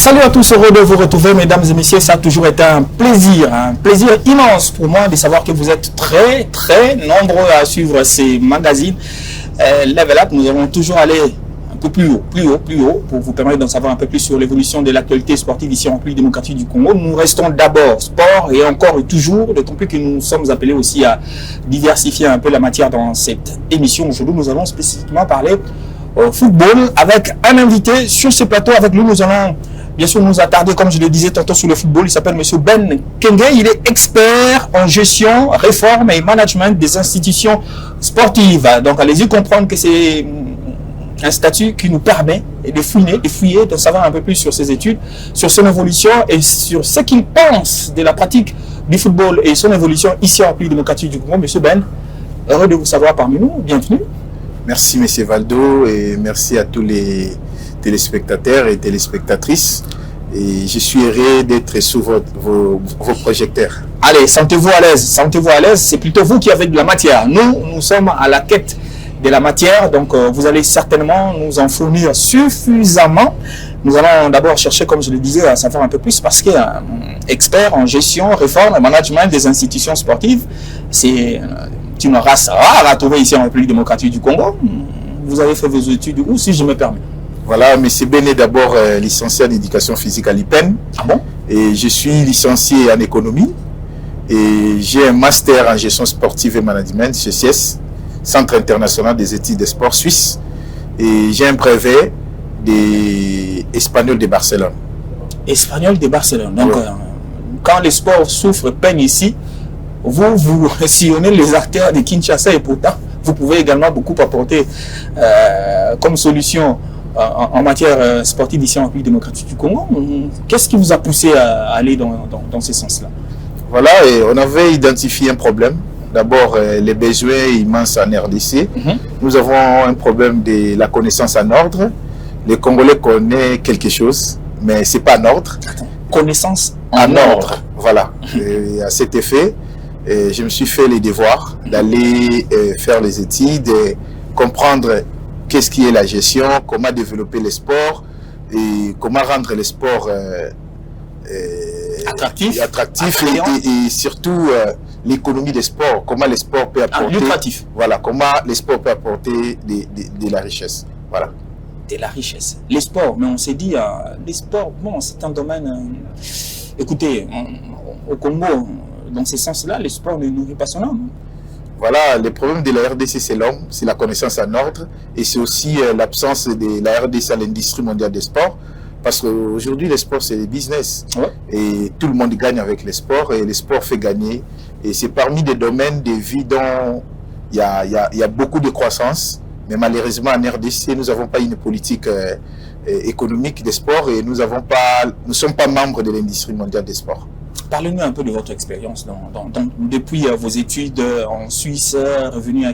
Salut à tous, heureux de vous retrouver, mesdames et messieurs. Ça a toujours été un plaisir immense pour moi de savoir que vous êtes très nombreux à suivre ces magazines. Level Up, nous allons toujours aller un peu plus haut, pour vous permettre d'en savoir un peu plus sur l'évolution de l'actualité sportive ici en République démocratique du Congo. Nous restons d'abord sport et encore et toujours, d'autant plus que nous sommes appelés aussi à diversifier un peu la matière dans cette émission. Aujourd'hui, nous allons spécifiquement parler football avec un invité sur ce plateau. Avec lui, nous allons bien sûr nous attarder, comme je le disais tantôt, sur le football. Il s'appelle M. Ben Kenge. Il est expert en gestion, réforme et management des institutions sportives. Donc, allez-y comprendre que c'est un statut qui nous permet de fouiller, de savoir un peu plus sur ses études, sur son évolution et sur ce qu'il pense de la pratique du football et son évolution ici en République démocratique du Congo. M. Ben, heureux de vous savoir parmi nous. Bienvenue. Merci, M. Valdo, et merci à tous les téléspectateurs et téléspectatrices. Et je suis heureux d'être sous vos projecteurs. Allez, sentez-vous à l'aise, c'est plutôt vous qui avez de la matière. Nous sommes à la quête de la matière, donc vous allez certainement nous en fournir suffisamment. Nous allons d'abord chercher, comme je le disais, à savoir un peu plus, parce qu'un expert en gestion, réforme et management des institutions sportives, c'est une race rare à trouver ici en République démocratique du Congo. Vous avez fait vos études où, si je me permets? Voilà, M. Ben est d'abord licencié en éducation physique à l'IPEN. Ah bon? Et je suis licencié en économie. Et j'ai un master en gestion sportive et management chez CIES, Centre international des études des sports suisse. Et j'ai un brevet des Espagnols de Barcelone. Espagnol de Barcelone. Donc, oui. Quand les sports souffrent, peignent ici, vous sillonnez les artères de Kinshasa et pourtant, vous pouvez également beaucoup apporter comme solution en matière sportive ici en République démocratique du Congo. Qu'est-ce qui vous a poussé à aller dans ce sens-là? Voilà, et on avait identifié un problème. D'abord, les besoins immenses en RDC. Nous avons un problème de la connaissance en ordre. Les Congolais connaissent quelque chose, mais ce n'est pas en ordre. Connaissance en ordre. Voilà. Et à cet effet, je me suis fait les devoirs d'aller faire les études, comprendre qu'est-ce qui est la gestion, comment développer les sports et comment rendre les sports attractifs et surtout l'économie des sports, comment les sports peuvent apporter voilà, comment les sports peuvent apporter de la richesse. Voilà. De la richesse. Les sports, mais on s'est dit, les sports, bon, c'est un domaine. Écoutez, au Congo, dans ce sens-là, les sports ne nourrissent pas son homme. Voilà, le problème de la RDC, c'est l'homme, c'est la connaissance en ordre, et c'est aussi l'absence de la RDC à l'industrie mondiale des sports, parce qu'aujourd'hui, les sports, c'est le business, et tout le monde gagne avec les sports, et les sports fait gagner, et c'est parmi des domaines de vie dont il y a beaucoup de croissance, mais malheureusement, en RDC, nous n'avons pas une politique économique des sports, et nous ne sommes pas membres de l'industrie mondiale des sports. Parlez-nous un peu de votre expérience depuis vos études en Suisse, revenu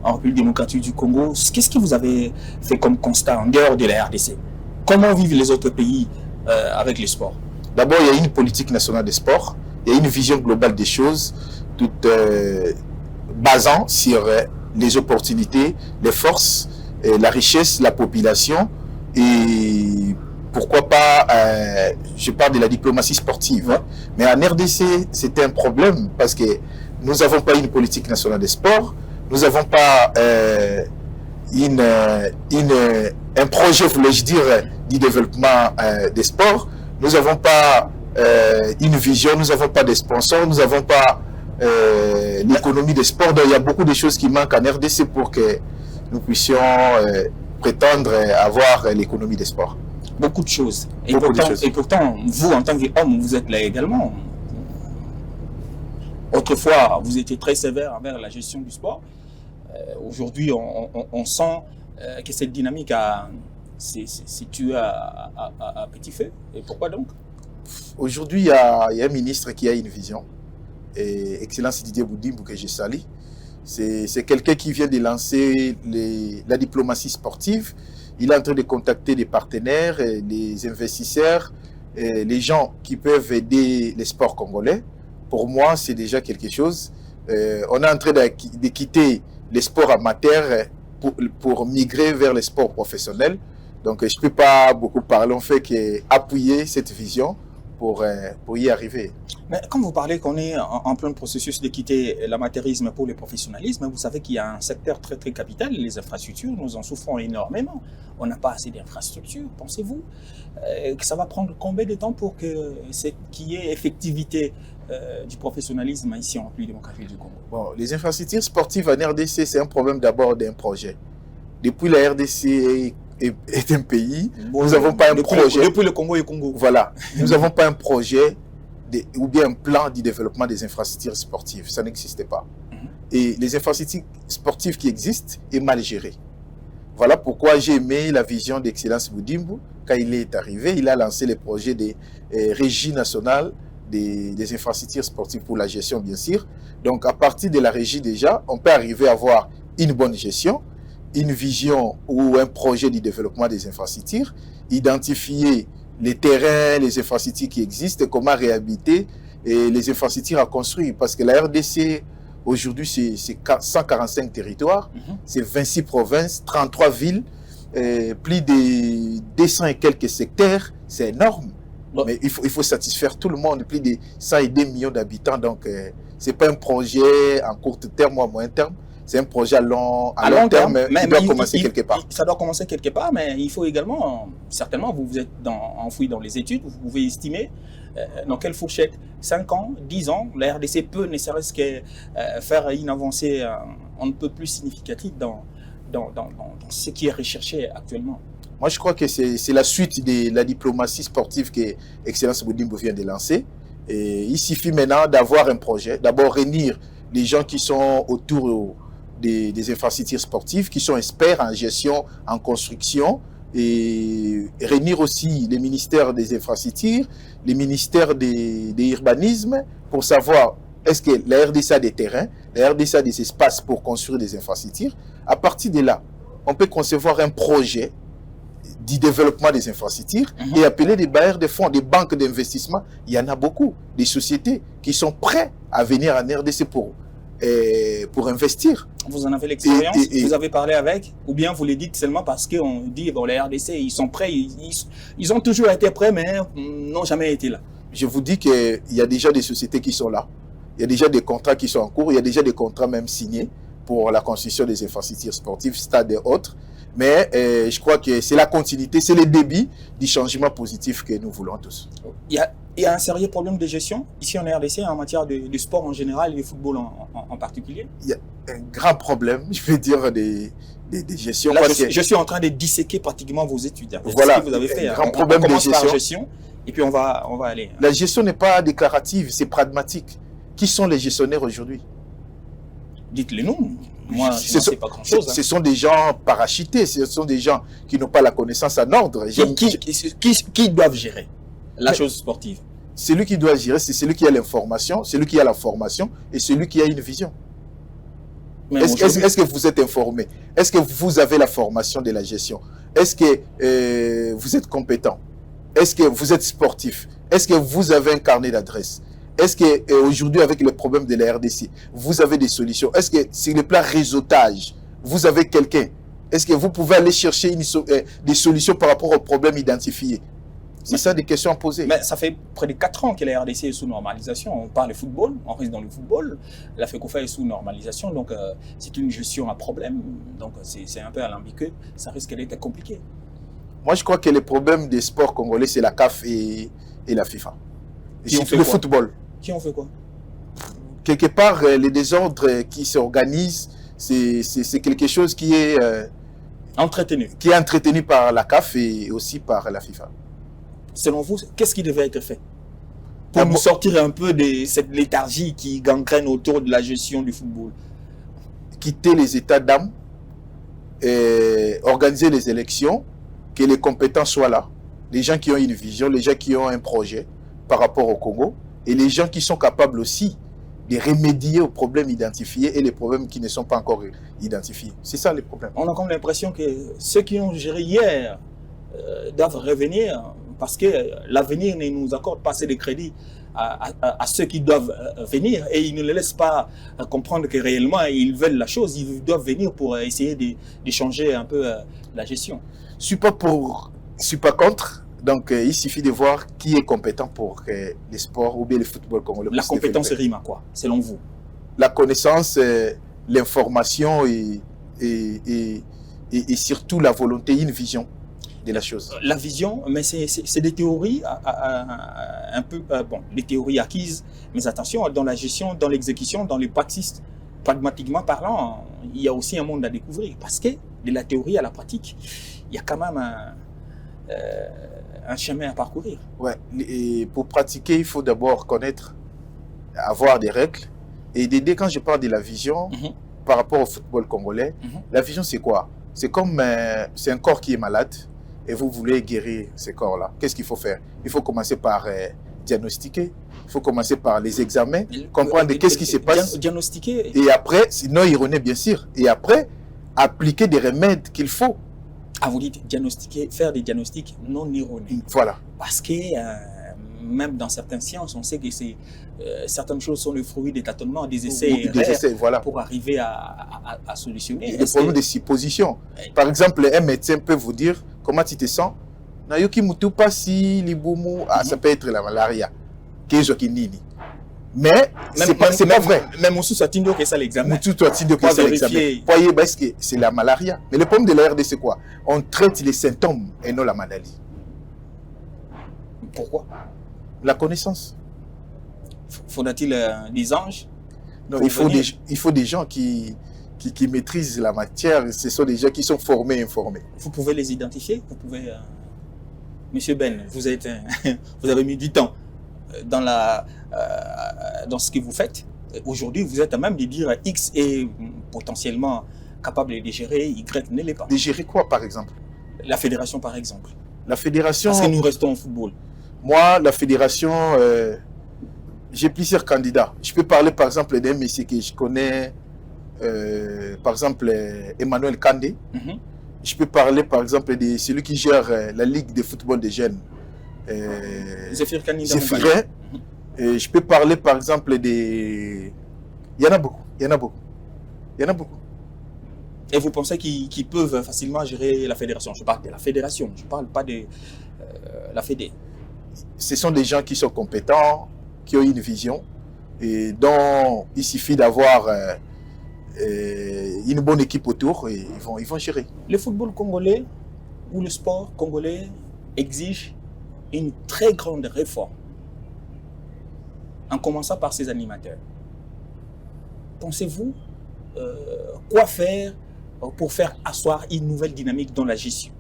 en République démocratique du Congo. Qu'est-ce que vous avez fait comme constat en dehors de la RDC? Comment vivent les autres pays avec les sports? D'abord, il y a une politique nationale des sports, il y a une vision globale des choses, toute basant sur les opportunités, les forces, la richesse, la population et pourquoi pas, je parle de la diplomatie sportive. Mais en RDC, c'était un problème parce que nous n'avons pas une politique nationale des sports, nous n'avons pas un projet, voulais-je dire, du développement des sports, nous n'avons pas une vision, nous n'avons pas de sponsors, nous n'avons pas l'économie des sports. Donc il y a beaucoup de choses qui manquent en RDC pour que nous puissions prétendre avoir l'économie des sports. Beaucoup de choses. Et pourtant, vous, en tant qu'homme, vous êtes là également. Autrefois, vous étiez très sévère envers la gestion du sport. Aujourd'hui, on sent que cette dynamique s'est tuée à petit feu. Et pourquoi donc? Aujourd'hui, il y a un ministre qui a une vision. Et Excellence Didier Boudimbo, que je salue. C'est quelqu'un qui vient de lancer la diplomatie sportive. Il est en train de contacter des partenaires, des investisseurs, les gens qui peuvent aider les sports congolais. Pour moi, c'est déjà quelque chose. On est en train de quitter les sports amateurs pour migrer vers les sports professionnels. Donc, je ne peux pas beaucoup parler. On fait qu'appuyer cette vision pour y arriver. Mais quand vous parlez qu'on est en plein processus de quitter l'amateurisme pour le professionnalisme, vous savez qu'il y a un secteur très très capital, les infrastructures, nous en souffrons énormément. On n'a pas assez d'infrastructures, pensez-vous que ça va prendre combien de temps pour qu'il y ait effectivité du professionnalisme ici en République démocratique du Congo? Bon, les infrastructures sportives en RDC, c'est un problème d'abord d'un projet. Depuis la RDC est un pays, nous n'avons pas un projet. Depuis le Congo et Congo. Voilà, nous n'avons pas un projet ou bien un plan du développement des infrastructures sportives. Ça n'existait pas. Et les infrastructures sportives qui existent est mal gérées. Voilà pourquoi j'ai aimé la vision d'Excellence Boudimbo. Quand il est arrivé, il a lancé le projet des régies nationales des infrastructures sportives pour la gestion, bien sûr. Donc, à partir de la régie déjà, on peut arriver à avoir une bonne gestion, une vision ou un projet du développement des infrastructures, identifier les terrains, les infrastructures qui existent, comment réhabiliter et les infrastructures à construire. Parce que la RDC, aujourd'hui, c'est 145 territoires, c'est 26 provinces, 33 villes, plus de 200 et quelques secteurs, c'est énorme. Mais il faut satisfaire tout le monde, plus de 102 millions d'habitants. Donc, ce n'est pas un projet en court terme ou à moyen terme. C'est un projet à long terme, mais il doit commencer quelque part. Ça doit commencer quelque part, mais il faut également, certainement, vous êtes enfoui dans les études, vous pouvez estimer dans quelle fourchette, 5 ans, 10 ans, la RDC peut ne serait-ce que faire une avancée on ne peut plus significative dans ce qui est recherché actuellement. Moi, je crois que c'est la suite de la diplomatie sportive que Excellence Boudimbo vient de lancer. Et il suffit maintenant d'avoir un projet, d'abord réunir les gens qui sont autour des infrastructures sportives, qui sont experts en gestion, en construction, et réunir aussi les ministères des infrastructures, les ministères des urbanismes, pour savoir est-ce que la RDC a des terrains, la RDC a des espaces pour construire des infrastructures. À partir de là, on peut concevoir un projet du développement des infrastructures et appeler des bailleurs de fonds, des banques d'investissement. Il y en a beaucoup, des sociétés qui sont prêtes à venir en RDC pour investir. Vous en avez l'expérience? Vous avez parlé avec? Ou bien vous le dites seulement parce qu'on dit, bon, les RDC, ils sont prêts, ils ont toujours été prêts, mais n'ont jamais été là. Je vous dis qu'il y a déjà des sociétés qui sont là. Il y a déjà des contrats qui sont en cours. Il y a déjà des contrats même signés pour la construction des infrastructures sportives, stades et autres. Mais je crois que c'est la continuité, c'est le début du changement positif que nous voulons tous. Il y a un sérieux problème de gestion ici en RDC en matière de sport en général et de football en particulier. Il y a un grand problème, je veux dire, de gestion. Là, je suis en train de disséquer pratiquement vos études. Voilà, ce que vous avez fait. Un grand problème de gestion. Et puis on va aller. La gestion n'est pas déclarative, c'est pragmatique. Qui sont les gestionnaires aujourd'hui? Dites-les nous. Moi, je ne sais pas grand-chose. Ce sont des gens parachutés, ce sont des gens qui n'ont pas la connaissance en ordre. Qui doivent gérer la chose sportive? Celui qui doit gérer, c'est celui qui a l'information, celui qui a la formation et celui qui a une vision. Est-ce que vous êtes informé? Est-ce que vous avez la formation de la gestion? Est-ce que vous êtes compétent? Est-ce que vous êtes sportif? Est-ce que vous avez un carnet d'adresses? Est-ce qu'aujourd'hui, avec le problème de la RDC, vous avez des solutions? Est-ce que sur le plan réseautage, vous avez quelqu'un? Est-ce que vous pouvez aller chercher des solutions par rapport aux problèmes identifiés? C'est ça des questions à poser. Mais ça fait près de 4 ans que la RDC est sous normalisation. On parle de football, on reste dans le football. La FECOFA est sous normalisation, donc c'est une gestion à problème. Donc c'est un peu alambiqué, ça risque d'être compliqué. Moi, je crois que le problème des sports congolais, c'est la CAF et la FIFA. Le football. Qui ont fait quoi? Quelque part, les désordres qui s'organisent, c'est quelque chose qui est entretenu. Qui est entretenu par la CAF et aussi par la FIFA. Selon vous, qu'est-ce qui devait être fait pour nous sortir un peu de cette léthargie qui gangrène autour de la gestion du football? Quitter les états d'âme, organiser les élections, que les compétents soient là, les gens qui ont une vision, les gens qui ont un projet par rapport au Congo, et les gens qui sont capables aussi de remédier aux problèmes identifiés et les problèmes qui ne sont pas encore identifiés. C'est ça les problèmes. On a comme l'impression que ceux qui ont géré hier doivent revenir parce que l'avenir ne nous accorde pas assez de crédit à ceux qui doivent venir et ils ne les laissent pas comprendre que réellement ils veulent la chose, ils doivent venir pour essayer de changer un peu la gestion. suis pas pour, je suis pas contre. Donc, il suffit de voir qui est compétent pour les sports ou bien le football congolais. La compétence rime à quoi, selon vous? La connaissance, l'information et surtout la volonté, une vision de la chose. La vision, mais c'est des théories un peu, bon, les théories acquises, mais attention, dans la gestion, dans l'exécution, dans les pratiques, pragmatiquement parlant, il y a aussi un monde à découvrir. Parce que de la théorie à la pratique, il y a quand même un chemin à parcourir. Ouais, et pour pratiquer, il faut d'abord connaître, avoir des règles. Et dès quand je parle de la vision, par rapport au football congolais, la vision c'est quoi? C'est comme, c'est un corps qui est malade et vous voulez guérir ce corps-là. Qu'est-ce qu'il faut faire? Il faut commencer par diagnostiquer, il faut commencer par les examens, comprendre qu'est-ce qui se passe. Diagnostiquer. Et après, sinon ironé bien sûr, et après, appliquer des remèdes qu'il faut. Ah, vous dites diagnostiquer, faire des diagnostics non erronés. Voilà. Parce que même dans certaines sciences, on sait que certaines choses sont le fruit des tâtonnements, des essais, voilà, pour arriver à solutionner. Le problème des suppositions. Par exemple, un médecin peut vous dire comment tu te sens. Nayoki mutupa si libumu, ça peut être la malaria. Mais c'est pas vrai. Même Moussou Satindo que ça l'examen. Moussou Satindo que ça l'examen. Voyez, parce que c'est la malaria. Mais le problème de la RD, c'est quoi? On traite les symptômes et non la maladie. Pourquoi? La connaissance. Faudra-t-il des anges? Non, il faut des gens qui maîtrisent la matière. Ce sont des gens qui sont formés, informés. Vous pouvez les identifier? Vous pouvez... Monsieur Ben, vous avez mis du temps dans ce que vous faites. Aujourd'hui, vous êtes à même de dire X est potentiellement capable de gérer, Y ne l'est pas. De gérer quoi, par exemple? La fédération, par exemple. La fédération... Parce que nous restons au football. Moi, la fédération, j'ai plusieurs candidats. Je peux parler, par exemple, d'un monsieur que je connais, par exemple, Emmanuel Kandé. Je peux parler, par exemple, de celui qui gère la Ligue de football des jeunes. Zéphir Kandé. Et je peux parler, par exemple, des... Il y en a beaucoup. Il y en a beaucoup. Il y en a beaucoup. Et vous pensez qu'ils peuvent facilement gérer la fédération? Je parle de la fédération, je ne parle pas de la fédé. Ce sont des gens qui sont compétents, qui ont une vision, et dont il suffit d'avoir une bonne équipe autour, et ils vont gérer. Le football congolais ou le sport congolais exige une très grande réforme, en commençant par ses animateurs. Pensez-vous quoi faire pour faire asseoir une nouvelle dynamique dans la gestion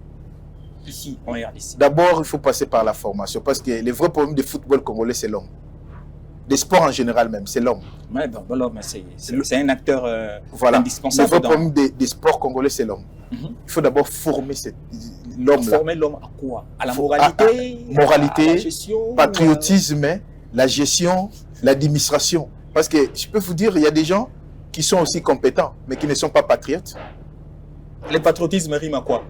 ici en RDC? D'abord, il faut passer par la formation, parce que le vrai problème du football congolais, c'est l'homme. Des sports en général même, c'est l'homme. Ouais, bon, l'homme, c'est un acteur voilà, indispensable. Le vrai problème des sports congolais, c'est l'homme. Il faut d'abord former l'homme-là. Former l'homme à quoi? À la moralité, moralité, à la gestion, patriotisme, la gestion, l'administration. Parce que je peux vous dire, il y a des gens qui sont aussi compétents, mais qui ne sont pas patriotes. Le patriotisme rime à quoi?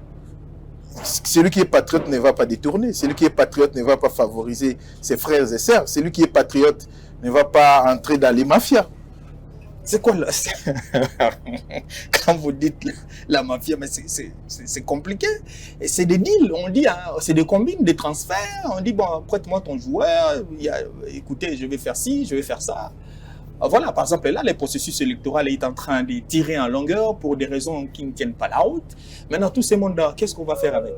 Celui qui est patriote ne va pas détourner. Celui qui est patriote ne va pas favoriser ses frères et sœurs. Celui qui est patriote ne va pas entrer dans les mafias. C'est quoi là? Quand vous dites la mafia, mais c'est compliqué. C'est des deals, on dit, hein, c'est des combines, des transferts. On dit, bon, prête-moi ton joueur, écoutez, je vais faire ci, je vais faire ça. Voilà, par exemple, là, le processus électoral est en train de tirer en longueur pour des raisons qui ne tiennent pas la route. Maintenant, tous ces mondes-là, qu'est-ce qu'on va faire avec?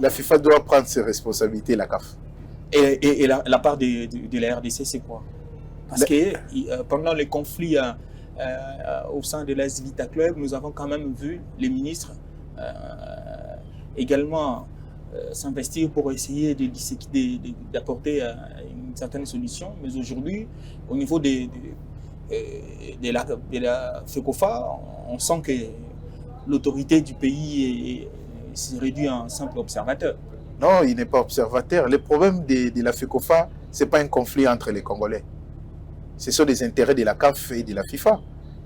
La FIFA doit prendre ses responsabilités, la CAF. Et la part de la RDC, c'est quoi? Parce que pendant les conflits au sein de l'AS Vita Club, nous avons quand même vu les ministres également s'investir pour essayer d'apporter une certaine solution. Mais aujourd'hui, au niveau de la FECOFA, on sent que l'autorité du pays s'est réduite en simple observateur. Non, il n'est pas observateur. Le problème de la FECOFA, ce n'est pas un conflit entre les Congolais. Ce sont des intérêts de la CAF et de la FIFA.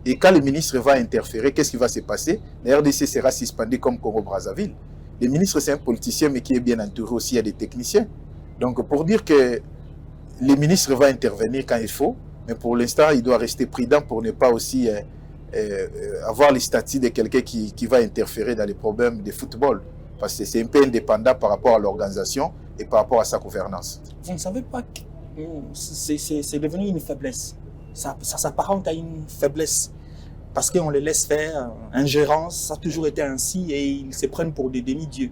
Et quand le ministre va interférer, qu'est-ce qui va se passer? La RDC sera suspendue comme Congo-Brazzaville. Le ministre, c'est un politicien, mais qui est bien entouré aussi, il y a des techniciens. Donc, pour dire que le ministre va intervenir quand il faut, mais pour l'instant, il doit rester prudent pour ne pas aussi avoir les statuts de quelqu'un qui va interférer dans les problèmes de football. Parce que c'est un peu indépendant par rapport à l'organisation et par rapport à sa gouvernance. Vous ne savez pas que c'est devenu une faiblesse. Ça s'apparente à une faiblesse. Parce qu'on les laisse faire, ingérence, ça a toujours été ainsi et ils se prennent pour des demi-dieux.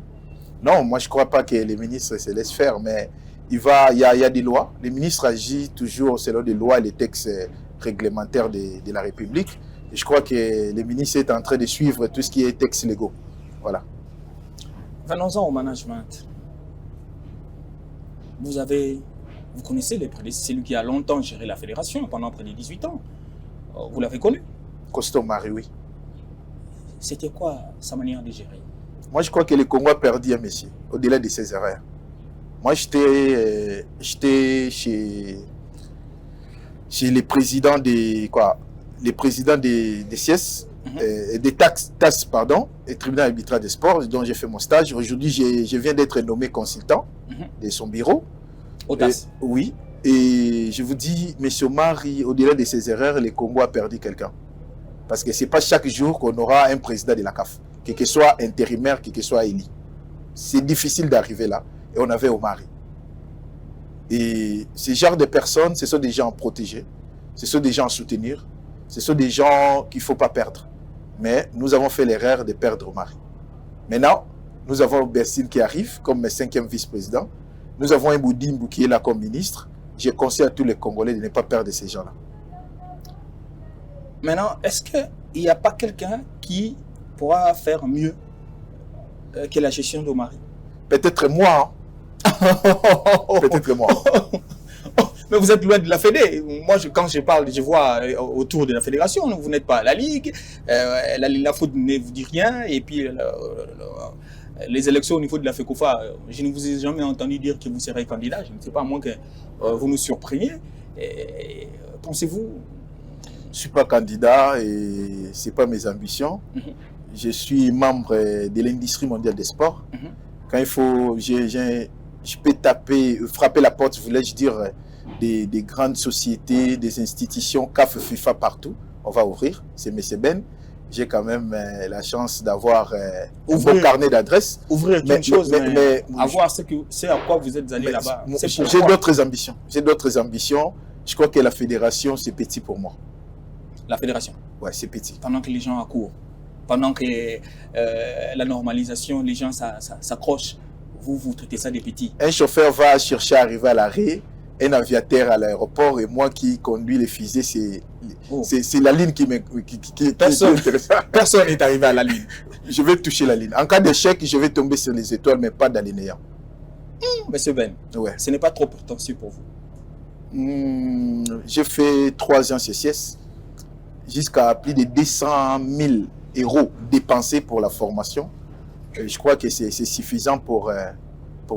Non, moi je ne crois pas que les ministres se laissent faire, mais il y a des lois. Les ministres agissent toujours selon des lois et les textes réglementaires de la République. Et je crois que les ministres sont en train de suivre tout ce qui est textes légaux. Voilà. Venons-en au management. Vous connaissez celui qui a longtemps géré la fédération, pendant près de 18 ans. Vous l'avez connu? Costaud Marie, oui. C'était quoi sa manière de gérer? Moi, je crois que le Congo a perdu un monsieur, au-delà de ses erreurs. Moi, j'étais chez les présidents des CIES, des TAS, pardon, et tribunal arbitral des sports, dont j'ai fait mon stage. Aujourd'hui, je viens d'être nommé consultant de son bureau. Au TAS? Oui. Et je vous dis, M. Marie, au-delà de ses erreurs, le Congo a perdu quelqu'un. Parce que ce n'est pas chaque jour qu'on aura un président de la CAF, quel que soit intérimaire, quel que soit élu. C'est difficile d'arriver là. Et on avait Omari. Et ce genre de personnes, ce sont des gens à protéger, ce sont des gens à soutenir, ce sont des gens qu'il ne faut pas perdre. Mais nous avons fait l'erreur de perdre Omari. Maintenant, nous avons Bessine qui arrive comme 5e vice-président. Nous avons un Boudimbo qui est là comme ministre. Je conseille à tous les Congolais de ne pas perdre ces gens-là. Maintenant, est-ce qu'il n'y a pas quelqu'un qui pourra faire mieux que la gestion d'Omari? Peut-être moi. Hein. Peut-être moi. Mais vous êtes loin de la Fédé. Moi, quand je parle, je vois autour de la fédération, vous n'êtes pas à la Ligue. La foot ne vous dit rien. Et puis, les élections au niveau de la FECOFA, je ne vous ai jamais entendu dire que vous serez candidat. Je ne sais pas, à moins que vous nous surpreniez. Pensez-vous? Je ne suis pas candidat et ce n'est pas mes ambitions. Je suis membre de l'industrie mondiale des sports. Quand il faut, je peux frapper la porte, voulais-je dire, des grandes sociétés, des institutions, CAF, FIFA, partout. On va ouvrir, c'est M. Ben. J'ai quand même la chance d'avoir un bon carnet d'adresses. Ouvrir quelque chose, mais avoir ce à quoi vous êtes allé là-bas. J'ai d'autres ambitions. J'ai d'autres ambitions. Je crois que la fédération, c'est petit pour moi. La fédération? Ouais, c'est petit. Pendant que les gens accourent, pendant que la normalisation, les gens s'accrochent, vous traitez ça des petits. Un chauffeur va chercher à arriver à l'arrêt, un aviateur à l'aéroport, et moi qui conduis les fusées, c'est la ligne qui Personne n'est arrivé à la ligne. Je vais toucher la ligne. En cas d'échec, je vais tomber sur les étoiles, mais pas dans les néants. Monsieur Ben, ouais. Ce n'est pas trop prétentieux pour vous? J'ai fait 3 ans CCS, jusqu'à plus de 200 000 € dépensés pour la formation. Et je crois que c'est suffisant pour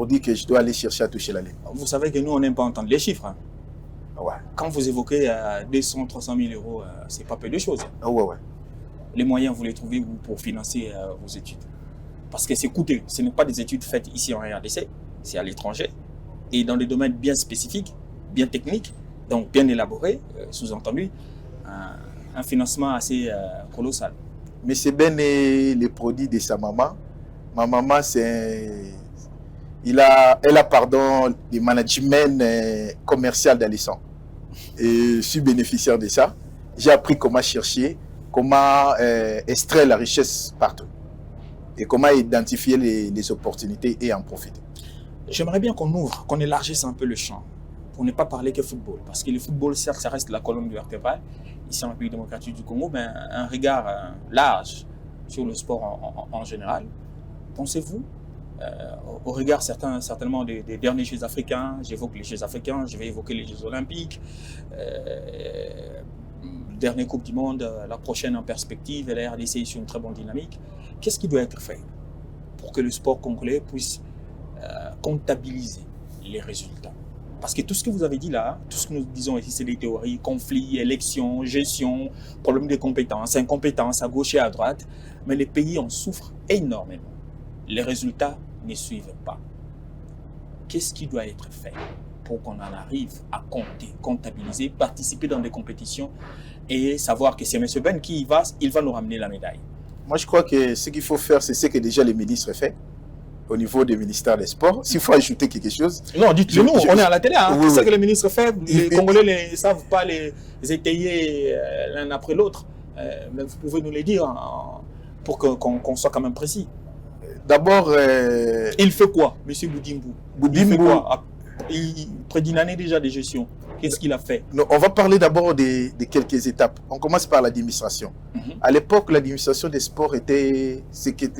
dire que je dois aller chercher à toucher la ligne. Vous savez que nous, on n'aime pas entendre les chiffres. Hein. Ouais. Quand vous évoquez 200 300 000 €, c'est pas peu de choses. Ouais. Les moyens, vous les trouvez où pour financer vos études? Parce que c'est coûteux. Ce n'est pas des études faites ici en RDC, c'est à l'étranger. Et dans des domaines bien spécifiques, bien techniques, donc bien élaborés, sous-entendu, un financement assez colossal. Mais c'est bien les produits de sa maman. Ma maman, elle a le management commercial d'Alisson. Et je suis bénéficiaire de ça. J'ai appris comment chercher, comment extraire la richesse partout. Et comment identifier les opportunités et en profiter. J'aimerais bien qu'on ouvre, qu'on élargisse un peu le champ. Pour ne pas parler que football. Parce que le football, certes, ça reste la colonne vertébrale. Ici, en République démocratique du Congo, mais un regard large sur le sport en général. Pensez-vous, au regard certainement des derniers Jeux africains, j'évoque les Jeux africains, je vais évoquer les Jeux olympiques, dernière Coupe du Monde, la prochaine en perspective, et la RDC est sur une très bonne dynamique. Qu'est-ce qui doit être fait pour que le sport congolais puisse comptabiliser les résultats? Parce que tout ce que vous avez dit là, tout ce que nous disons ici, c'est des théories, conflits, élections, gestion, problème de compétences, incompétences à gauche et à droite. Mais les pays en souffrent énormément. Les résultats ne suivent pas. Qu'est-ce qui doit être fait pour qu'on en arrive à compter, comptabiliser, participer dans des compétitions et savoir que c'est M. Ben qui il va nous ramener la médaille? Moi, je crois que ce qu'il faut faire, c'est ce que déjà les ministres font au niveau du ministère des Sports. S'il faut ajouter quelque chose... Non, dites-le nous, on est à la télé. Hein. Oui, c'est ce que les ministres font. Les Congolais ne savent pas les étayer l'un après l'autre. Mais vous pouvez nous les dire hein, pour qu'on soit quand même précis. D'abord... Il fait quoi, M. Boudimbo? Il fait quoi? Près d'une année déjà de gestion. Qu'est-ce qu'il a fait? Non, on va parler d'abord de quelques étapes. On commence par l'administration. À l'époque, l'administration des sports était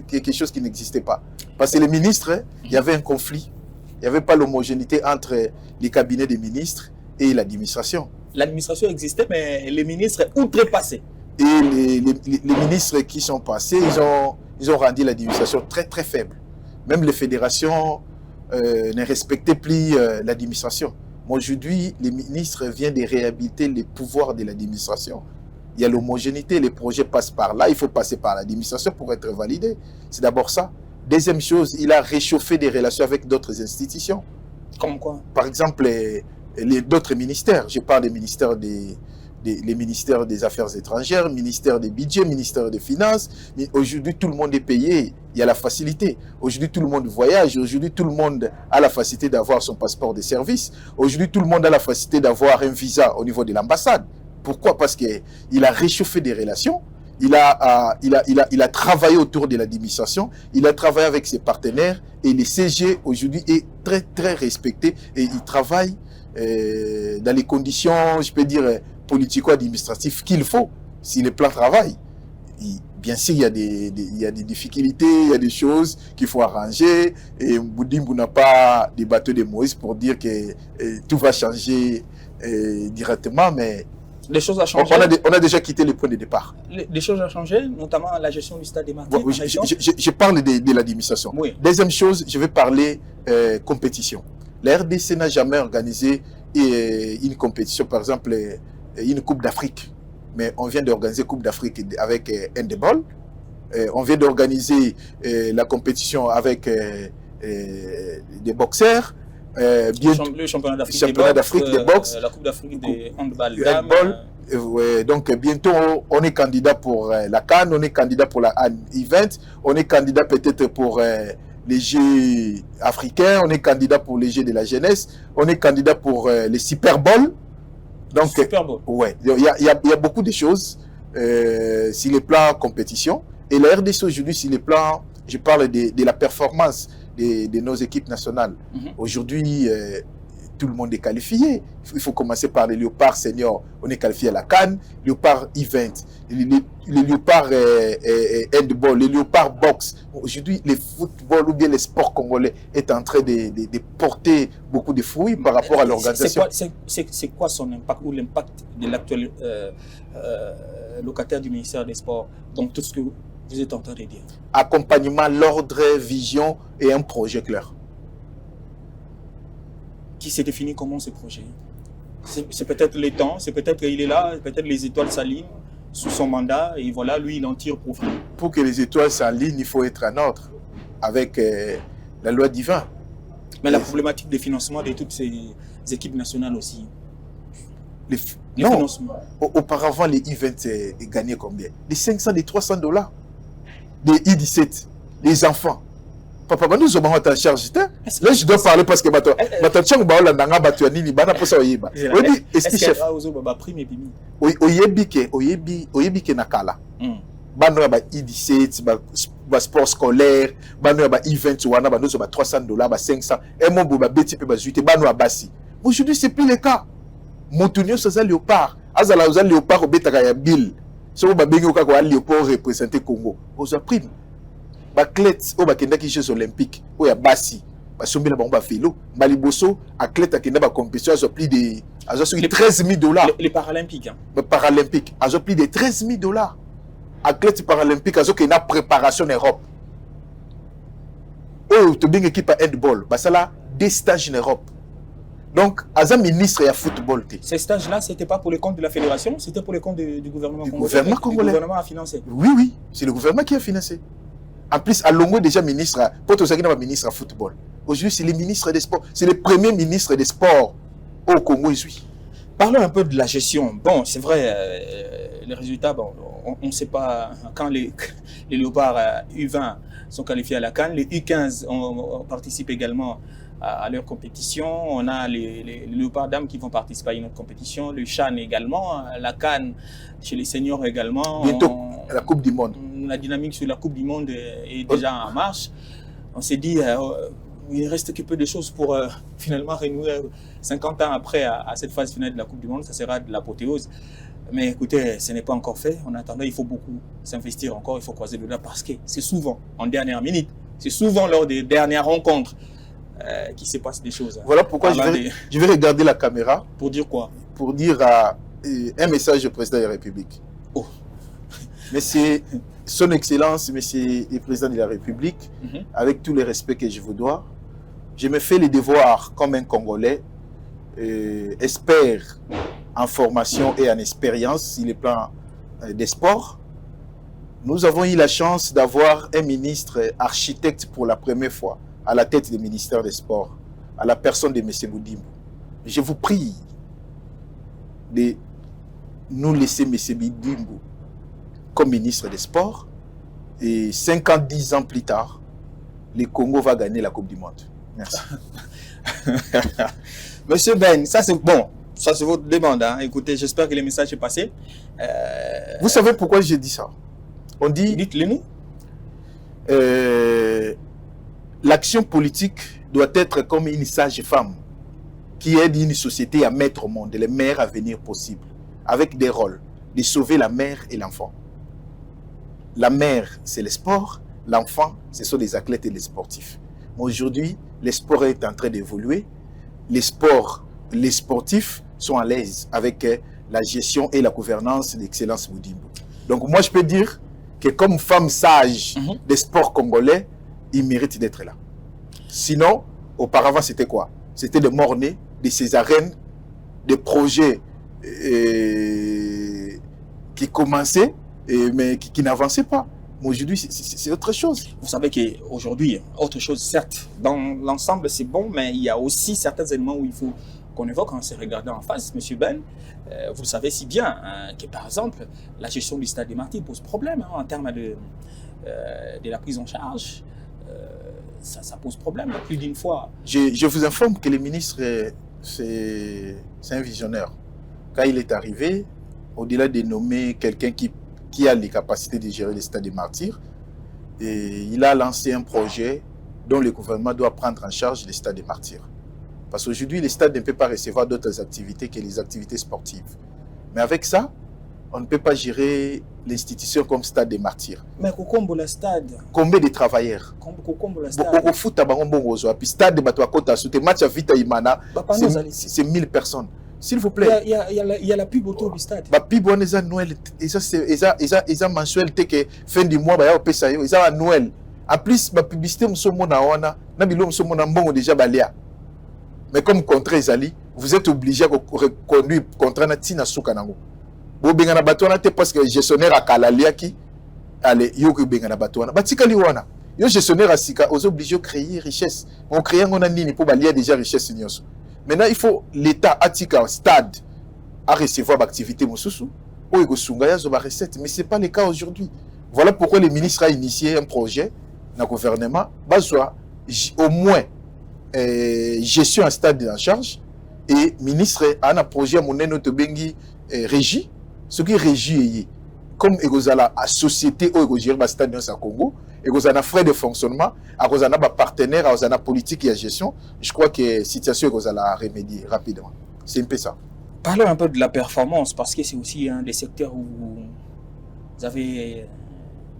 quelque chose qui n'existait pas. Parce que les ministres, il y avait un conflit. Il n'y avait pas l'homogénéité entre les cabinets des ministres et l'administration. L'administration existait, mais les ministres outrepassaient. Et les ministres qui sont passés, ils ont rendu l'administration très très faible. Même les fédérations ne respectaient plus l'administration. Aujourd'hui, les ministres viennent de réhabiliter les pouvoirs de l'administration. Il y a l'homogénéité, les projets passent par là, il faut passer par l'administration pour être validé. C'est d'abord ça. Deuxième chose, il a réchauffé des relations avec d'autres institutions. Comme quoi? Par exemple, d'autres ministères. Je parle des ministères les ministères des Affaires étrangères, ministère des budgets, ministère des Finances. Aujourd'hui, tout le monde est payé. Il y a la facilité. Aujourd'hui, tout le monde voyage. Aujourd'hui, tout le monde a la facilité d'avoir son passeport de service. Aujourd'hui, tout le monde a la facilité d'avoir un visa au niveau de l'ambassade. Pourquoi? Parce qu'il a réchauffé des relations. Il a travaillé autour de l'administration. Il a travaillé avec ses partenaires. Et le CG, aujourd'hui, est très, très respecté. Et il travaille dans les conditions, je peux dire, politico-administratif qu'il faut, si le plan travaille. Bien sûr, il y a des difficultés, il y a des choses qu'il faut arranger. Et Boudimbo n'a pas des bateaux de Moïse pour dire que tout va changer directement, mais les choses ont changé. On a déjà quitté le point de départ. Les choses ont changé, notamment la gestion du stade des Martyrs. Bon, je parle de l'administration. Oui. Deuxième chose, je vais parler compétition. La RDC n'a jamais organisé une compétition, par exemple, une Coupe d'Afrique. Mais on vient d'organiser Coupe d'Afrique avec handball. On vient d'organiser la compétition avec des boxeurs. Le championnat d'Afrique de boxe. La Coupe d'Afrique de handball. Donc bientôt, on est candidat pour la CAN, on est candidat pour la AN Event, on est candidat peut-être pour les Jeux africains, on est candidat pour les Jeux de la jeunesse, on est candidat pour les Super Bowl. Donc, ouais, il y a beaucoup de choses sur les plans compétition. Et la RDC aujourd'hui, sur les plans, je parle de la performance de nos équipes nationales. Aujourd'hui, tout le monde est qualifié. Il faut commencer par les léopards seniors. On est qualifié à la CAN, léopard event, les léopards handball, les léopards boxe. Aujourd'hui, le football ou bien le sport congolais est en train de porter beaucoup de fruits par rapport à l'organisation. C'est quoi son impact ou l'impact de l'actuel locataire du ministère des Sports dans tout ce que vous êtes en train de dire? Accompagnement, l'ordre, vision et un projet clair. Qui s'est défini comment ce projet? C'est peut-être les temps, c'est peut-être qu'il est là, peut-être les étoiles s'alignent sous son mandat et voilà, lui, il en tire profit. Pour que les étoiles s'alignent, il faut être en ordre avec la loi divine. Mais la problématique des financements de toutes ces équipes nationales aussi. Les financements. Auparavant, les events gagnaient combien? Des 500, des 300 $. Des I-17, les enfants. Papa, nous sommes en charge. Là, je dois parler parce que sport scolaire, event, 300 $, 500. Aujourd'hui, ce n'est plus le cas. Montunio, c'est un léopard. Azala, un léopard au Bétagaya Bill. Si vous avez un léopard représenté Congo, vous avez pris. Athlète au bakendaki Jeux olympiques où il y a Bassi basombi la bomba vélo Maliboso athlète a kenda ba compétition a plus de 13 000 $. Les paralympiques, les paralympiques a plus de 13 000 $. Athlète paralympique a une préparation en Europe. Oh, tu as une équipe à handball, bah ça là des stages en Europe. Donc, as un ministre et à football. Ces stages-là, c'était pas pour les comptes de la fédération, c'était pour les comptes du gouvernement congolais. Le gouvernement a financé. Oui, c'est le gouvernement qui a financé. En plus, à Longo déjà ministre, pour tout ça qui n'a pas ministre à football. Aujourd'hui, c'est les ministres des Sports. C'est le premier ministre des Sports au Congo aujourd'hui. Parlons un peu de la gestion. Bon, c'est vrai, les résultats, bon, on ne sait pas quand les Léopards U20 sont qualifiés à la CAN. Les U15 on participe également à leur compétition. On a les Léopards dames qui vont participer à une autre compétition. Le CHAN également, la CAN chez les seniors également. Bientôt, la Coupe du Monde. La dynamique sur la Coupe du Monde est déjà en marche. On s'est dit, il ne reste que peu de choses pour finalement renouer 50 ans après à cette phase finale de la Coupe du Monde. Ça sera de l'apothéose. Mais écoutez, ce n'est pas encore fait. En attendant, il faut beaucoup s'investir encore. Il faut croiser le doigt parce que c'est souvent en dernière minute. C'est souvent lors des dernières rencontres qu'il se passe des choses. Voilà pourquoi je vais regarder la caméra. Pour dire quoi? Pour dire un message au président de la République. Oh. Monsieur, son Excellence, Monsieur le Président de la République, avec tous les respects que je vous dois, je me fais les devoirs comme un Congolais, expert en formation et en expérience sur le plan des sports. Nous avons eu la chance d'avoir un ministre architecte pour la première fois à la tête du ministère des Sports, à la personne de M. Boudimbo. Je vous prie de nous laisser M. Boudimbo comme ministre des Sports, et 50-10 ans plus tard, le Congo va gagner la Coupe du Monde. Merci. Monsieur Ben, ça c'est bon, ça c'est votre demande. Hein. Écoutez, j'espère que le message est passé. Vous savez pourquoi j'ai dit ça? On dit... Dites-le nous. L'action politique doit être comme une sage femme qui aide une société à mettre au monde les meilleurs avenirs possibles, avec des rôles, de sauver la mère et l'enfant. La mère, c'est le sport. L'enfant, ce sont les athlètes et les sportifs. Aujourd'hui, le sport est en train d'évoluer. Les sportifs sont à l'aise avec la gestion et la gouvernance d'Excellence Boudimbo. Donc moi, je peux dire que comme femme sage des sports congolais, il mérite d'être là. Sinon, auparavant, c'était quoi? C'était de morner, de césarènes, des projets qui commençaient, mais qui n'avançait pas. Mais aujourd'hui, c'est autre chose. Vous savez qu'aujourd'hui, autre chose, certes, dans l'ensemble, c'est bon, mais il y a aussi certains éléments où il faut qu'on évoque en se regardant en face. Monsieur Ben, vous le savez si bien, hein, que par exemple, la gestion du stade des Martyrs pose problème hein, en termes de la prise en charge. Ça pose problème plus d'une fois. Je vous informe que le ministre, c'est un visionnaire. Quand il est arrivé, au-delà de nommer quelqu'un qui a les capacités de gérer le stade des Martyrs, et il a lancé un projet dont le gouvernement doit prendre en charge le stade des Martyrs. Parce qu'aujourd'hui, le stade ne peut pas recevoir d'autres activités que les activités sportives. Mais avec ça, on ne peut pas gérer l'institution comme stade des Martyrs. Mais Kokombo la stade. Combien de travailleurs? Kokombo la stade. Au foot, puis stade de Batouakota, sous tes matchs à Vita Imana, c'est 1000 personnes. S'il vous plaît. Il y a la pub autour du stade. La pub, on est Noël. Et ça, c'est mensuel. Fin du mois, ils ont Noël. En plus, la publicité, déjà baléa. Mais comme contrat, vous êtes obligé de reconduire le contrat Natina Soukanango. Vous avez un bateau parce que le gestionnaire a Kalaliaki. Allez, vous avez un bateau. Le gestionnaire a Sika, vous êtes obligé de créer richesse. On crée un nini pour balayer déjà richesse. Maintenant, il faut l'État Atika stade à recevoir l'activité Moussousou. Ou il y a des recettes. Mais ce n'est pas le cas aujourd'hui. Voilà pourquoi le ministre a initié un projet dans le gouvernement. Au moins, gestion un stade en charge. Et le ministre a un projet à mon bengi régie. Ce qui est régie, comme il y a la société où il y a un stade dans Congo, et il y a frais de fonctionnement, il y a un partenaire, il y a une politique et la gestion, je crois que la situation est la remédier rapidement. C'est un peu ça. Parlons un peu de la performance, parce que c'est aussi un des secteurs où vous avez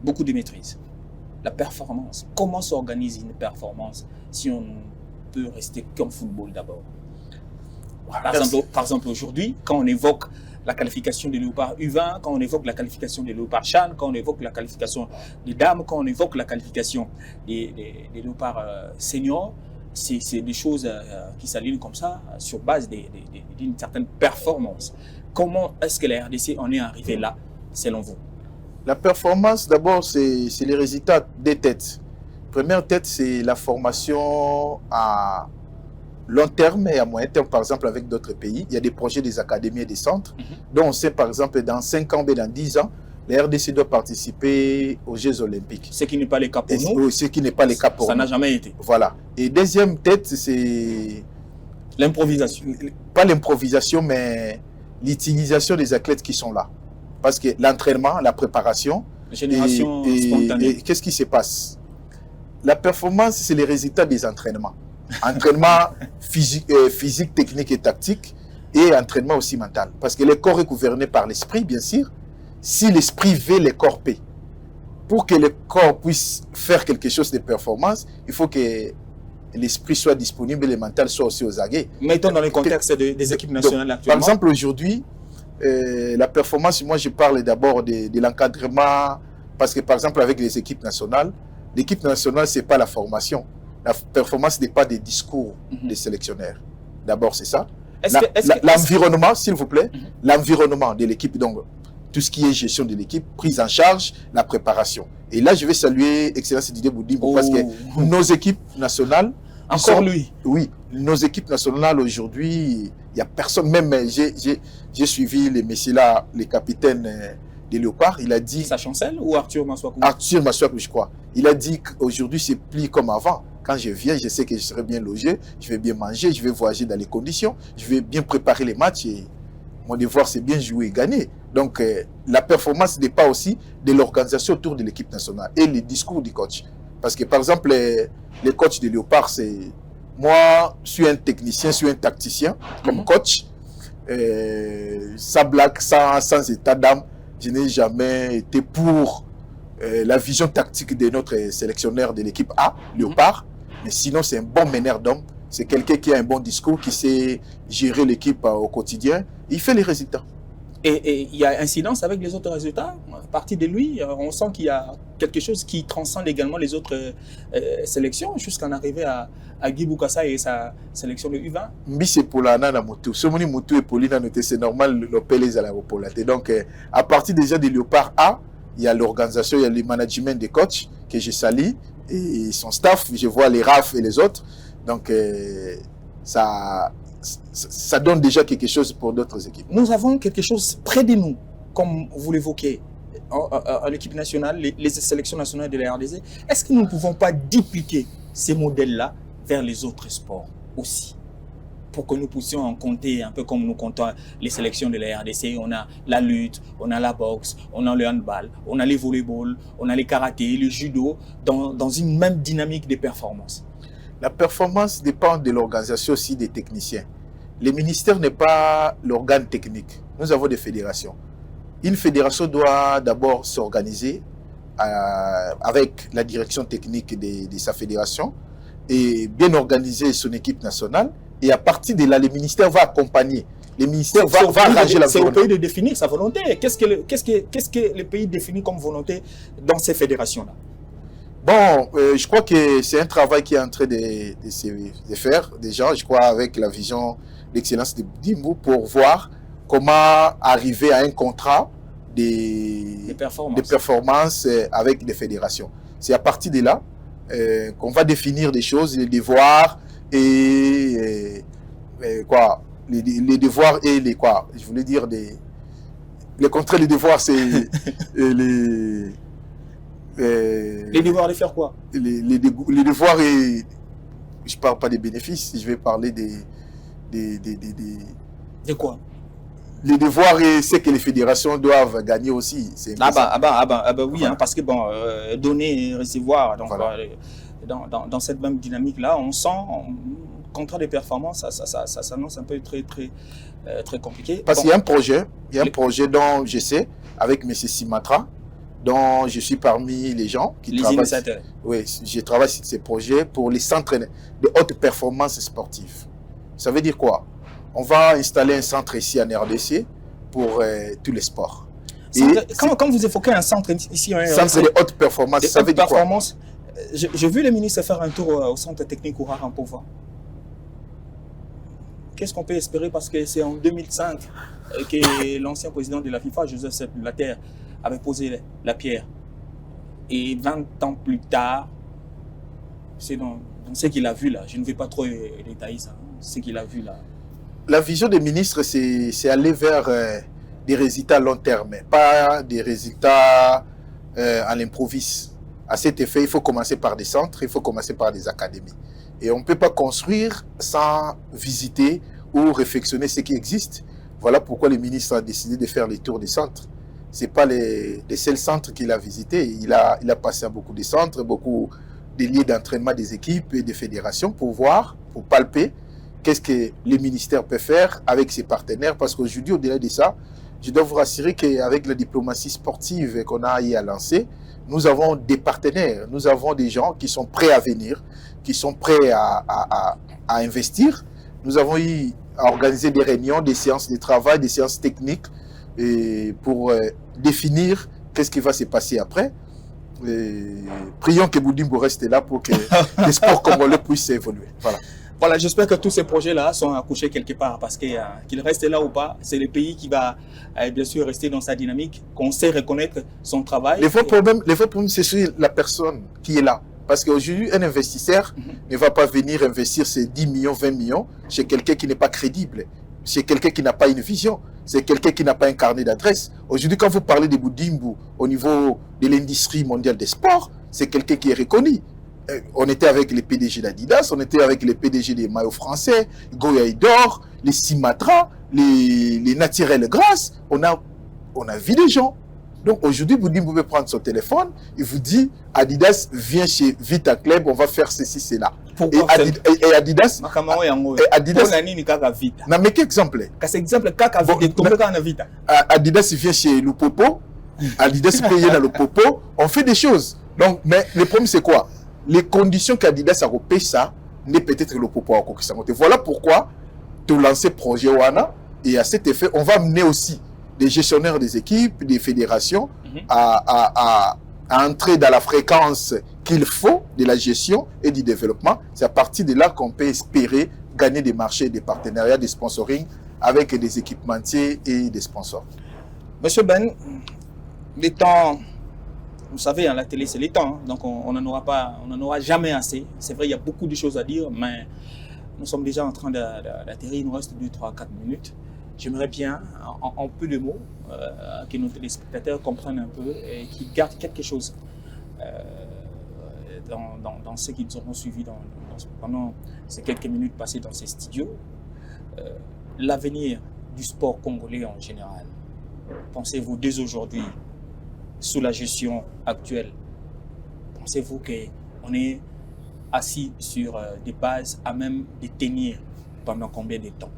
beaucoup de maîtrise. La performance. Comment s'organise une performance si on peut rester qu'en football d'abord? Par exemple, aujourd'hui, quand on évoque la qualification des Léopards U20, quand on évoque la qualification des Léopards CHAN, quand on évoque la qualification des dames, quand on évoque la qualification des Léopards seniors, c'est des choses qui s'alignent comme ça sur base d'une certaine performance. Comment est-ce que la RDC en est arrivé là, selon vous? La performance, d'abord, c'est les résultats des têtes. Première tête, c'est la formation à long terme et à moyen terme, par exemple, avec d'autres pays. Il y a des projets des académies et des centres, dont on sait, par exemple, dans 5 ans, mais dans 10 ans, la RDC doit participer aux Jeux Olympiques. Ce qui n'est pas le cas pour nous. Ce qui n'est pas le cas pour nous. Ça n'a jamais été. Voilà. Et deuxième tête, c'est... l'improvisation. Pas l'improvisation, mais l'utilisation des athlètes qui sont là. Parce que l'entraînement, la préparation... Génération spontanée. Et qu'est-ce qui se passe? La performance, c'est les résultats des entraînements. Entraînement physique, technique et tactique, et entraînement aussi mental. Parce que le corps est gouverné par l'esprit, bien sûr. Si l'esprit veut, le corps paie. Pour que le corps puisse faire quelque chose de performance, il faut que l'esprit soit disponible et le mental soit aussi aux aguets. Mettons dans le contexte des équipes nationales actuellement. Par exemple, aujourd'hui, la performance, moi je parle d'abord de l'encadrement, parce que par exemple avec les équipes nationales, l'équipe nationale, ce n'est pas la formation. La performance n'est pas des discours des sélectionneurs. D'abord, c'est ça. L'environnement, s'il vous plaît, l'environnement de l'équipe, donc tout ce qui est gestion de l'équipe, prise en charge, la préparation. Et là, je vais saluer Excellence Didier Boudimbo, parce que nos équipes nationales... Encore lui. Oui, nos équipes nationales aujourd'hui, il n'y a personne, même j'ai suivi les messieurs là, les capitaines des Léopards, il a dit... Sa Chancel ou Arthur Maswakou? Arthur Maswakou, je crois. Il a dit qu'aujourd'hui, c'est plus comme avant. Quand je viens, je sais que je serai bien logé, je vais bien manger, je vais voyager dans les conditions, je vais bien préparer les matchs et mon devoir, c'est bien jouer et gagner. Donc, la performance dépend aussi de l'organisation autour de l'équipe nationale et les discours du coach. Parce que, par exemple, les coachs de Léopard, c'est... Moi, je suis un technicien, je suis un tacticien comme coach. Sans blague, sans état d'âme, je n'ai jamais été pour la vision tactique de notre sélectionneur de l'équipe A, Léopard. Mais sinon, c'est un bon meneur d'hommes. C'est quelqu'un qui a un bon discours, qui sait gérer l'équipe au quotidien. Il fait les résultats. Et il y a incidence avec les autres résultats. À partir de lui, on sent qu'il y a quelque chose qui transcende également les autres sélections, jusqu'à en arriver à Guy Boukassa et sa sélection de U20. Mbisi Polana na Moutou. Ce moni Moutou et Paulina, c'est normal, le Pélez à la Repolate. Donc, à partir déjà des Léopards A, il y a l'organisation, il y a le management des coachs que je salue et son staff. Je vois les RAF et les autres. Donc, ça donne déjà quelque chose pour d'autres équipes. Nous avons quelque chose près de nous, comme vous l'évoquez, en équipe nationale, les sélections nationales de la RDC. Est-ce que nous ne pouvons pas dupliquer ces modèles-là vers les autres sports aussi, pour que nous puissions en compter un peu comme nous comptons les sélections de la RDC? On a la lutte, on a la boxe, on a le handball, on a les volleyball, on a les karaté, le judo, dans une même dynamique de performance. La performance dépend de l'organisation aussi des techniciens. Le ministère n'est pas l'organe technique. Nous avons des fédérations. Une fédération doit d'abord s'organiser avec la direction technique de sa fédération et bien organiser son équipe nationale. Et à partir de là, le ministère va accompagner. Le ministère va arranger la volonté. C'est au pays de définir sa volonté. Qu'est-ce que le pays définit comme volonté dans ces fédérations-là? Bon, je crois que c'est un travail qui est en train de faire déjà, je crois, avec la vision d'Excellence de Dimbo pour voir comment arriver à un contrat de performance avec les fédérations. C'est à partir de là qu'on va définir des choses, les devoirs et quoi, les devoirs et les quoi, je voulais dire les contrats, les devoirs, c'est les devoirs de faire quoi? Les devoirs et... Je ne parle pas des bénéfices, je vais parler de quoi? Les devoirs et ce que les fédérations doivent gagner aussi. Oui, hein, parce que bon, donner et recevoir, donc, voilà. Dans cette même dynamique-là, on sent, contrat de performance, ça s'annonce un peu très compliqué. Parce qu'il y a un projet dont je sais, avec M. Simatra, dont je suis parmi les gens qui travaillent. Oui, je travaille sur ces projets pour les centres de haute performance sportive. Ça veut dire quoi? On va installer un centre ici en RDC pour tous les sports. Quand vous évoquez un centre ici en RDC, centre de haute performance, ça veut dire quoi? J'ai vu le ministre faire un tour au centre technique Ourar en Pova. Qu'est-ce qu'on peut espérer? Parce que c'est en 2005 que l'ancien président de la FIFA, Joseph Sepp Blatter, avait posé la pierre. Et 20 ans plus tard, C'est dans ce qu'il a vu là. Je ne vais pas trop détailler ça. Ce qu'il a vu là. La vision des ministres, c'est aller vers des résultats à long terme, pas des résultats à l'improviste. À cet effet, il faut commencer par des centres, il faut commencer par des académies. Et on ne peut pas construire sans visiter ou réflexionner ce qui existe. Voilà pourquoi le ministre a décidé de faire les tours des centres. Ce n'est pas les seuls centres qu'il a visités. Il a passé à beaucoup de centres, beaucoup de lieux d'entraînement des équipes et des fédérations pour voir, pour palper qu'est-ce que le ministère peut faire avec ses partenaires. Parce qu'aujourd'hui, au-delà de ça, je dois vous rassurer qu'avec la diplomatie sportive qu'on a à lancer, nous avons des partenaires, nous avons des gens qui sont prêts à venir, qui sont prêts à investir. Nous avons eu à organiser des réunions, des séances de travail, des séances techniques pour définir qu'est-ce qui va se passer après. Prions que Boudimbo reste là pour que les sports congolais puissent évoluer. Voilà. Voilà, j'espère que tous ces projets-là sont accouchés quelque part parce que qu'il reste là ou pas, c'est le pays qui va bien sûr rester dans sa dynamique, qu'on sait reconnaître son travail. Le vrai problème, c'est sur la personne qui est là. Parce qu'aujourd'hui, un investisseur ne va pas venir investir ses 10 millions, 20 millions chez quelqu'un qui n'est pas crédible, chez quelqu'un qui n'a pas une vision, c'est quelqu'un qui n'a pas un carnet d'adresse. Aujourd'hui, quand vous parlez de Boudimbo au niveau de l'industrie mondiale des sports, c'est quelqu'un qui est reconnu. On était avec les PDG d'Adidas, on était avec les PDG des maillots français, Goya Idor, les Simatra, les Naturel Grâce. On a vu des gens. Donc aujourd'hui, vous pouvez prendre son téléphone, il vous dit Adidas vient chez Vita Club, on va faire ceci, cela. Et Adidas. Non, mais quel exemple? Adidas vient chez Lupopo, Adidas paye dans le Popo, on fait des choses. Donc, mais le problème c'est quoi? Les conditions qu'Adidas a repéré ça, n'est peut-être le Popo à Kokisangote. Voilà pourquoi tu lances projet Wana, et à cet effet, on va amener aussi des gestionnaires des équipes, des fédérations, à entrer dans la fréquence qu'il faut de la gestion et du développement. C'est à partir de là qu'on peut espérer gagner des marchés, des partenariats, des sponsoring avec des équipementiers et des sponsors. Monsieur Ben, les temps, vous savez, la télé c'est les temps, donc on n'en aura jamais assez. C'est vrai, il y a beaucoup de choses à dire, mais nous sommes déjà en train d'atterrir, il nous reste 2, 3, 4 minutes. J'aimerais bien, en peu de mots, que nos téléspectateurs comprennent un peu et qu'ils gardent quelque chose dans ce qu'ils auront suivi pendant ces quelques minutes passées dans ces studios. L'avenir du sport congolais en général, pensez-vous dès aujourd'hui, sous la gestion actuelle, pensez-vous qu'on est assis sur des bases à même de tenir pendant combien de temps?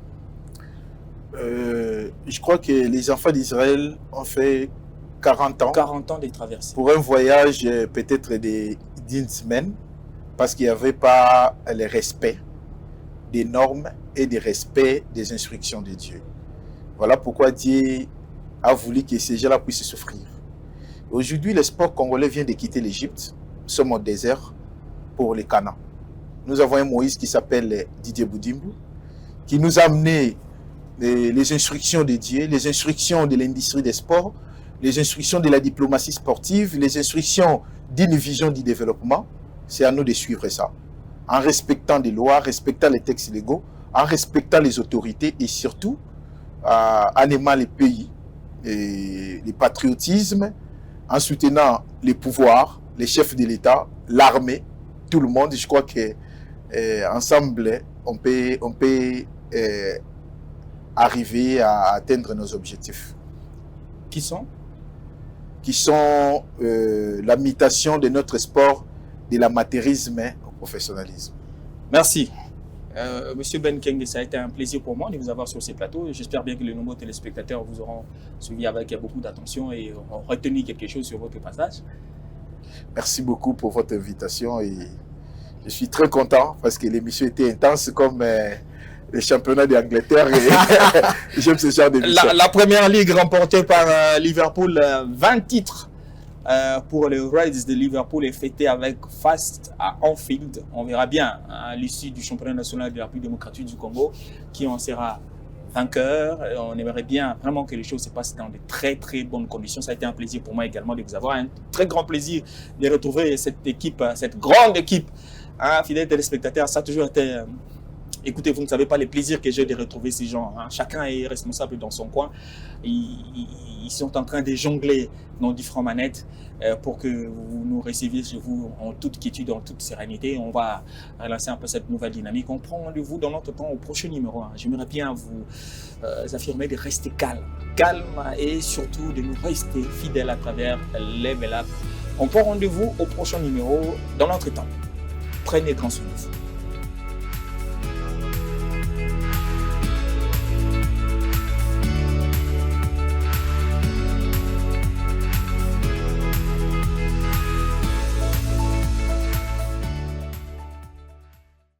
Je crois que les enfants d'Israël ont fait 40 ans. 40 ans de traversée. Pour un voyage peut-être d'une semaine, parce qu'il n'y avait pas le respect des normes et le respect des instructions de Dieu. Voilà pourquoi Dieu a voulu que ces gens-là puissent souffrir. Aujourd'hui, le sport congolais vient de quitter l'Égypte. Nous sommes au désert pour les Canaan. Nous avons un Moïse qui s'appelle Didier Boudimbo, qui nous a amené les instructions de Dieu, les instructions de l'industrie des sports, les instructions de la diplomatie sportive, les instructions d'une vision du développement. C'est à nous de suivre ça, en respectant des lois, en respectant les textes légaux, en respectant les autorités et surtout en aimant les pays, et le patriotisme, en soutenant les pouvoirs, les chefs de l'État, l'armée, tout le monde. Je crois que ensemble, on peut arriver à atteindre nos objectifs. Qui sont la mutation de notre sport de l'amateurisme au professionnalisme. Merci. Monsieur Ben Kenge, ça a été un plaisir pour moi de vous avoir sur ces plateaux. J'espère bien que les nombreux téléspectateurs vous auront suivi avec beaucoup d'attention et auront retenu quelque chose sur votre passage. Merci beaucoup pour votre invitation et je suis très content parce que l'émission était intense comme le championnat d'Angleterre et j'aime ce genre d'émission. La première ligue remportée par Liverpool, 20 titres pour les Reds de Liverpool est fêtée avec Fast à Anfield. On verra bien à l'issue du championnat national de la République démocratique du Congo qui en sera vainqueur. On aimerait bien vraiment que les choses se passent dans de très très bonnes conditions. Ça a été un plaisir pour moi également de vous avoir. Un très grand plaisir de retrouver cette équipe, cette grande équipe Hein, fidèles téléspectateurs, ça a toujours été... écoutez, vous ne savez pas les plaisirs que j'ai de retrouver ces gens. Hein. Chacun est responsable dans son coin. Ils sont en train de jongler dans différentes manettes pour que vous nous receviez chez vous en toute quiétude, en toute sérénité. On va relancer un peu cette nouvelle dynamique. On prend rendez-vous dans notre temps au prochain numéro. Hein. J'aimerais bien vous affirmer de rester calme et surtout de nous rester fidèles à travers Level Up. On prend rendez-vous au prochain numéro dans notre temps. Prenez grand soin de vous.